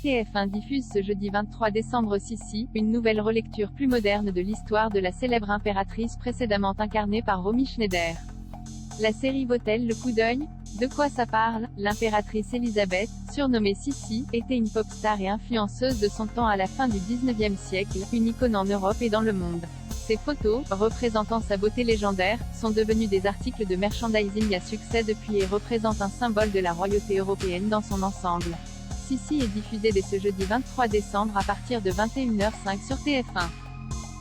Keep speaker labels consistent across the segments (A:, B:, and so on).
A: TF1 diffuse ce jeudi 23 décembre Sissi, une nouvelle relecture plus moderne de l'histoire de la célèbre impératrice précédemment incarnée par Romy Schneider. La série vaut-elle le coup d'œil? De quoi ça parle? L'impératrice Elisabeth, surnommée Sissi, était une pop star et influenceuse de son temps à la fin du 19e siècle, une icône en Europe et dans le monde. Ses photos, représentant sa beauté légendaire, sont devenues des articles de merchandising à succès depuis et représentent un symbole de la royauté européenne dans son ensemble. Sissi est diffusée dès ce jeudi 23 décembre à partir de 21h05 sur TF1.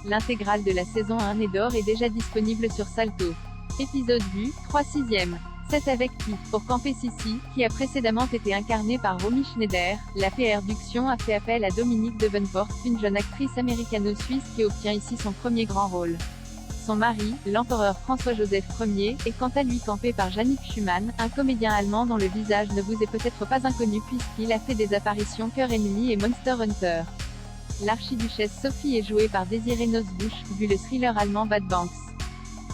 A: L'intégrale de la saison 1 est d'or est déjà disponible sur Salto. Épisode vu, 3/6. C'est avec qui, pour camper Sissi, qui a précédemment été incarnée par Romy Schneider, la PR-duction a fait appel à Dominique Devenport, une jeune actrice américano-suisse qui obtient ici son premier grand rôle. Son mari, l'empereur François-Joseph Ier, est quant à lui campé par Yannick Schumann, un comédien allemand dont le visage ne vous est peut-être pas inconnu puisqu'il a fait des apparitions Cœur ennemi et Monster Hunter. L'archiduchesse Sophie est jouée par Désirée Nosbusch, vu le thriller allemand Bad Banks.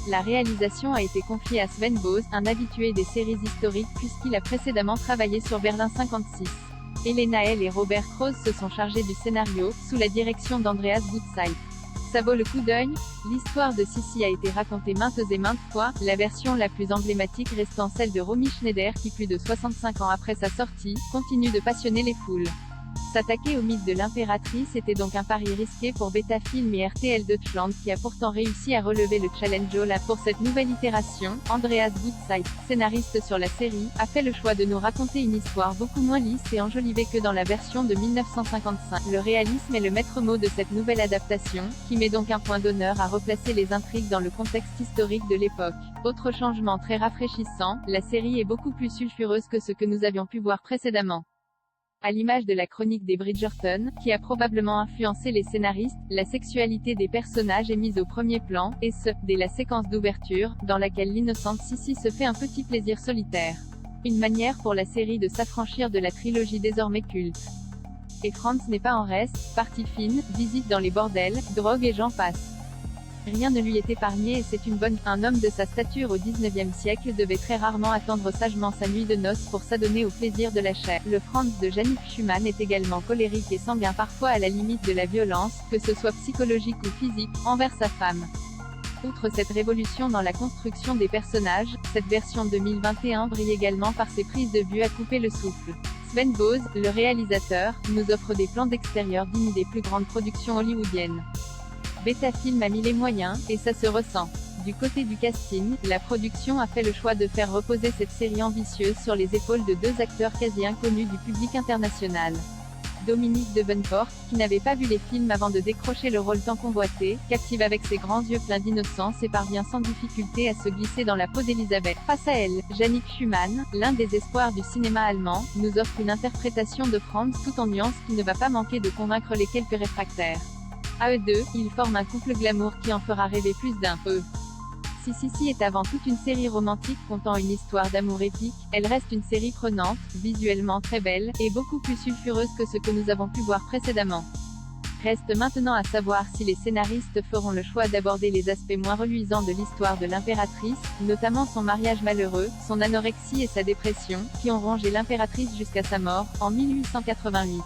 A: La réalisation a été confiée à Sven Boz, un habitué des séries historiques puisqu'il a précédemment travaillé sur Berlin 56. Elena Hell et Robert Krause se sont chargés du scénario, sous la direction d'Andreas Gutzeit. Ça vaut le coup d'œil? L'histoire de Sissi a été racontée maintes et maintes fois, la version la plus emblématique restant celle de Romy Schneider qui plus de 65 ans après sa sortie, continue de passionner les foules. S'attaquer au mythe de l'impératrice était donc un pari risqué pour Beta Film et RTL Deutschland qui a pourtant réussi à relever le challenge là pour cette nouvelle itération. Andreas Gutzeit, scénariste sur la série, a fait le choix de nous raconter une histoire beaucoup moins lisse et enjolivée que dans la version de 1955. Le réalisme est le maître mot de cette nouvelle adaptation, qui met donc un point d'honneur à replacer les intrigues dans le contexte historique de l'époque. Autre changement très rafraîchissant, la série est beaucoup plus sulfureuse que ce que nous avions pu voir précédemment. À l'image de la chronique des Bridgerton, qui a probablement influencé les scénaristes, la sexualité des personnages est mise au premier plan, et ce, dès la séquence d'ouverture, dans laquelle l'innocente Sissi se fait un petit plaisir solitaire. Une manière pour la série de s'affranchir de la trilogie désormais culte. Et Franz n'est pas en reste, partie fine, visite dans les bordels, drogue et j'en passe. Rien ne lui est épargné et c'est une bonne. Un homme de sa stature au 19e siècle devait très rarement attendre sagement sa nuit de noces pour s'adonner au plaisir de la chair. Le Franz de Yannick Schumann est également colérique et sanguin parfois à la limite de la violence, que ce soit psychologique ou physique, envers sa femme. Outre cette révolution dans la construction des personnages, cette version 2021 brille également par ses prises de vue à couper le souffle. Sven Boz, le réalisateur, nous offre des plans d'extérieur dignes des plus grandes productions hollywoodiennes. Beta Film a mis les moyens, et ça se ressent. Du côté du casting, la production a fait le choix de faire reposer cette série ambitieuse sur les épaules de deux acteurs quasi inconnus du public international. Dominique Devenport, qui n'avait pas vu les films avant de décrocher le rôle tant convoité, captive avec ses grands yeux pleins d'innocence et parvient sans difficulté à se glisser dans la peau d'Elisabeth. Face à elle, Yannick Schumann, l'un des espoirs du cinéma allemand, nous offre une interprétation de Franz tout en nuances qui ne va pas manquer de convaincre les quelques réfractaires. À eux deux, ils forment un couple glamour qui en fera rêver plus d'un. Si Sissi est avant tout une série romantique contant une histoire d'amour épique, elle reste une série prenante, visuellement très belle, et beaucoup plus sulfureuse que ce que nous avons pu voir précédemment. Reste maintenant à savoir si les scénaristes feront le choix d'aborder les aspects moins reluisants de l'histoire de l'impératrice, notamment son mariage malheureux, son anorexie et sa dépression, qui ont rongé l'impératrice jusqu'à sa mort, en 1888.